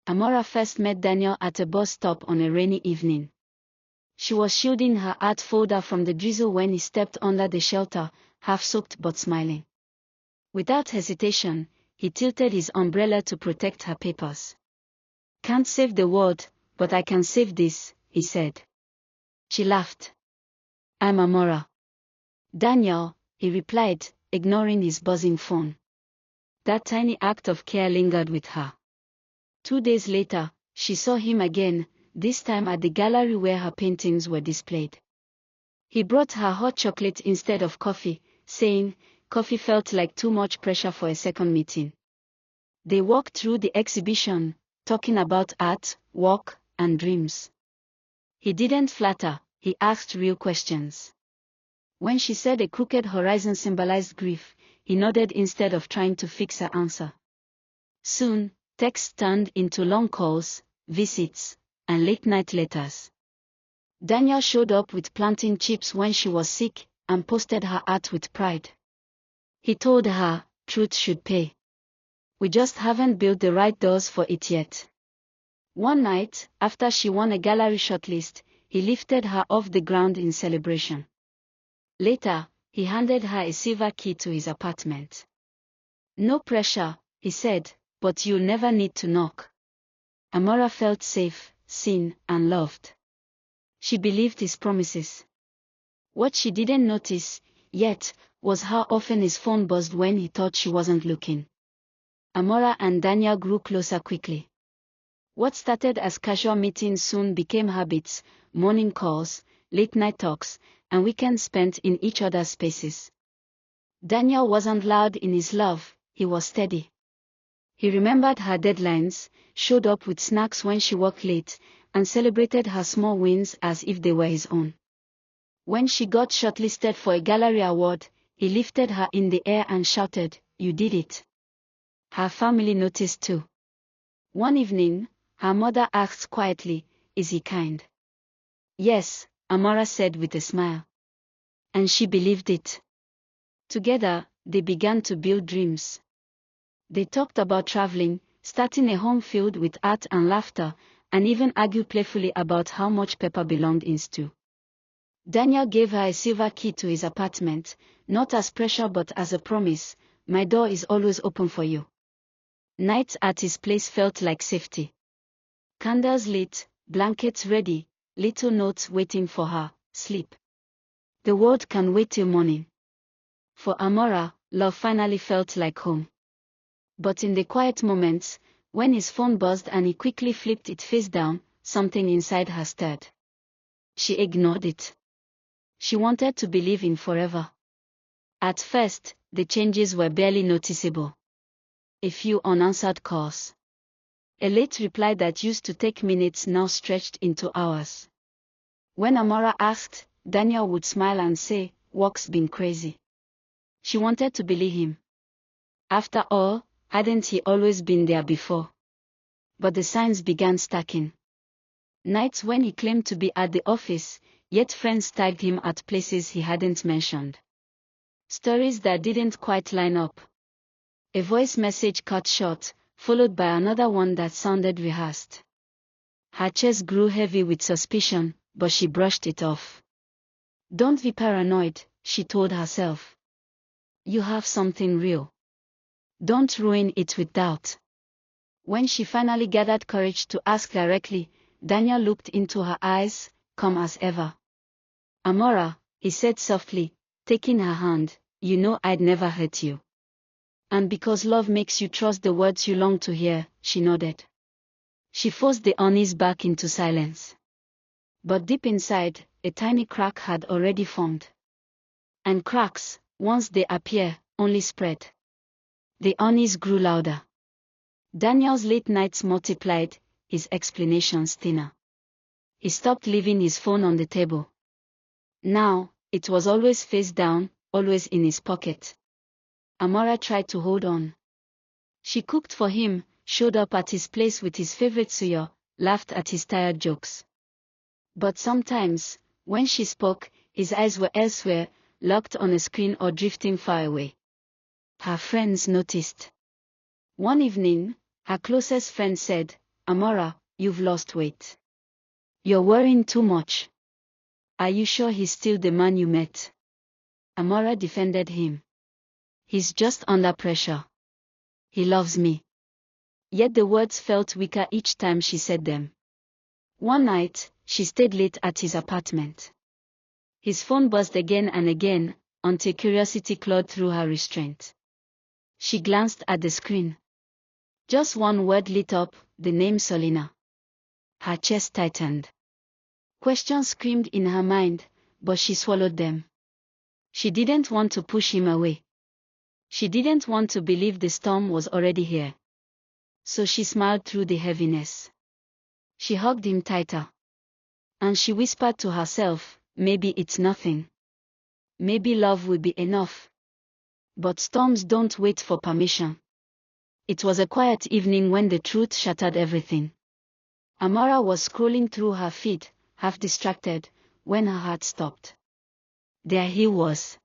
Amara first met Daniel at a bus stop on a rainy evening. She was shielding her art folder from the drizzle when he stepped under the shelter, half-soaked but smiling. Without hesitation, he tilted his umbrella to protect her papers. "Can't save the world, but I can save this," he said. She laughed. "I'm Amara." "Daniel," he replied, ignoring his buzzing phone. That tiny act of care lingered with her. 2 days later, she saw him again, this time at the gallery where her paintings were displayed. He brought her hot chocolate instead of coffee, saying, coffee felt like too much pressure for a second meeting. They walked through the exhibition, talking about art, work, and dreams. He didn't flatter, he asked real questions. When she said a crooked horizon symbolized grief, he nodded instead of trying to fix her answer. Soon, texts turned into long calls, visits, and late-night letters. Daniel showed up with plantain chips when she was sick, and posted her art with pride. He told her, truth should pay. We just haven't built the right doors for it yet. One night, after she won a gallery shortlist, he lifted her off the ground in celebration. Later, he handed her a silver key to his apartment. "No pressure," he said, "but you'll never need to knock." Amara felt safe, seen, and loved. She believed his promises. What she didn't notice, yet, was how often his phone buzzed when he thought she wasn't looking. Amara and Daniel grew closer quickly. What started as casual meetings soon became habits, morning calls, late-night talks, and weekends spent in each other's spaces. Daniel wasn't loud in his love, he was steady. He remembered her deadlines, showed up with snacks when she worked late, and celebrated her small wins as if they were his own. When she got shortlisted for a gallery award, he lifted her in the air and shouted, "You did it." Her family noticed too. One evening, her mother asked quietly, "Is he kind?" "Yes," Amara said with a smile. And she believed it. Together, they began to build dreams. They talked about traveling, starting a home filled with art and laughter, and even argued playfully about how much pepper belonged in stew. Daniel gave her a silver key to his apartment, not as pressure but as a promise, "My door is always open for you." Nights at his place felt like safety. Candles lit, blankets ready, little notes waiting for her, sleep. The world can wait till morning. For Amara, love finally felt like home. But in the quiet moments, when his phone buzzed and he quickly flipped it face down, something inside her stirred. She ignored it. She wanted to believe in forever. At first, the changes were barely noticeable. A few unanswered calls. A late reply that used to take minutes now stretched into hours. When Amara asked, Daniel would smile and say, "Work's been crazy." She wanted to believe him. After all, hadn't he always been there before? But the signs began stacking. Nights when he claimed to be at the office, yet friends tagged him at places he hadn't mentioned. Stories that didn't quite line up. A voice message cut short, followed by another one that sounded rehearsed. Her chest grew heavy with suspicion, but she brushed it off. "Don't be paranoid," she told herself. "You have something real. Don't ruin it with doubt." When she finally gathered courage to ask directly, Daniel looked into her eyes, calm as ever. "Amara," he said softly, taking her hand, "you know I'd never hurt you. And because love makes you trust the words you long to hear," she nodded. She forced the unease back into silence. But deep inside, a tiny crack had already formed. And cracks, once they appear, only spread. The unease grew louder. Daniel's late nights multiplied, his explanations thinner. He stopped leaving his phone on the table. Now, it was always face down, always in his pocket. Amara tried to hold on. She cooked for him, showed up at his place with his favorite suya, laughed at his tired jokes. But sometimes, when she spoke, his eyes were elsewhere, locked on a screen or drifting far away. Her friends noticed. One evening, her closest friend said, Amara, you've lost weight. You're worrying too much. Are you sure he's still the man you met? Amara defended him. He's just under pressure. He loves me. Yet the words felt weaker each time she said them. One night, she stayed late at his apartment. His phone buzzed again and again, until curiosity clawed through her restraint. She glanced at the screen. Just one word lit up, the name Selena. Her chest tightened. Questions screamed in her mind, but she swallowed them. She didn't want to push him away. She didn't want to believe the storm was already here. So she smiled through the heaviness. She hugged him tighter. And she whispered to herself, maybe it's nothing. Maybe love will be enough. But storms don't wait for permission. It was a quiet evening when the truth shattered everything. Amara was scrolling through her feed, half distracted, when her heart stopped. There he was.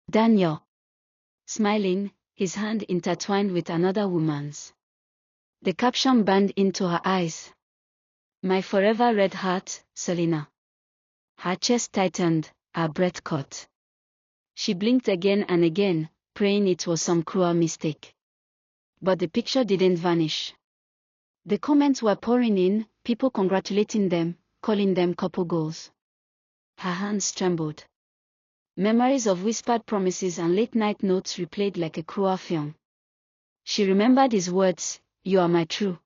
Daniel. Smiling, his hand intertwined with another woman's. The caption burned into her eyes. My forever red heart, Selena. Her chest tightened, her breath caught. She blinked again and again, praying it was some cruel mistake. But the picture didn't vanish. The comments were pouring in, people congratulating them, calling them couple goals. Her hands trembled. Memories of whispered promises and late-night notes replayed like a cruel film. She remembered his words, "You are my true."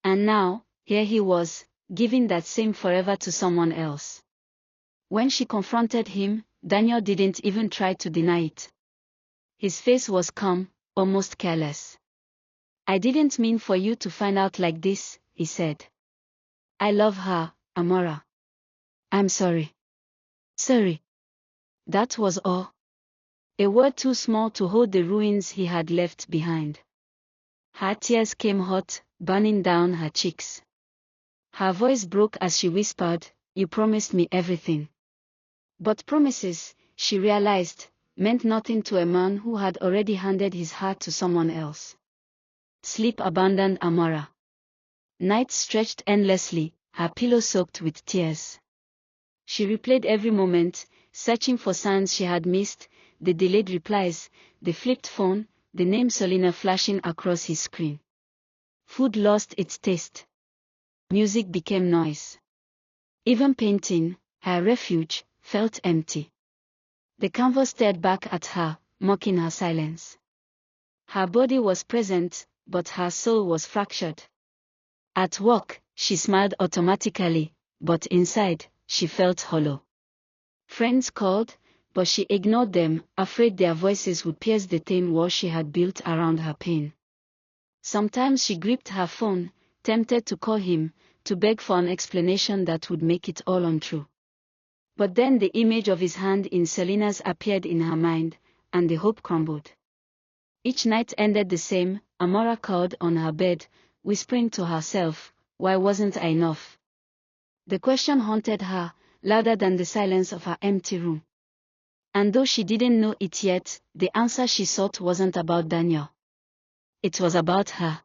And now, here he was, giving that same forever to someone else. When she confronted him, Daniel didn't even try to deny it. His face was calm, almost careless. I didn't mean for you to find out like this, he said. I love her, Amara. I'm sorry. Sorry. That was all. A word too small to hold the ruins he had left behind. Her tears came hot, burning down her cheeks. Her voice broke as she whispered, "You promised me everything." But promises, she realized, meant nothing to a man who had already handed his heart to someone else. Sleep abandoned Amara. Nights stretched endlessly, her pillow soaked with tears. She replayed every moment, searching for signs she had missed, the delayed replies, the flipped phone, the name Selena flashing across his screen. Food lost its taste. Music became noise. Even painting, her refuge, felt empty. The canvas stared back at her, mocking her silence. Her body was present, but her soul was fractured. At work, she smiled automatically, but inside, she felt hollow. Friends called, but she ignored them, afraid their voices would pierce the thin wall she had built around her pain. Sometimes she gripped her phone, tempted to call him, to beg for an explanation that would make it all untrue. But then the image of his hand in Selena's appeared in her mind, and the hope crumbled. Each night ended the same. Amara curled on her bed, whispering to herself, "Why wasn't I enough?" The question haunted her, louder than the silence of her empty room. And though she didn't know it yet, the answer she sought wasn't about Daniel. It was about her.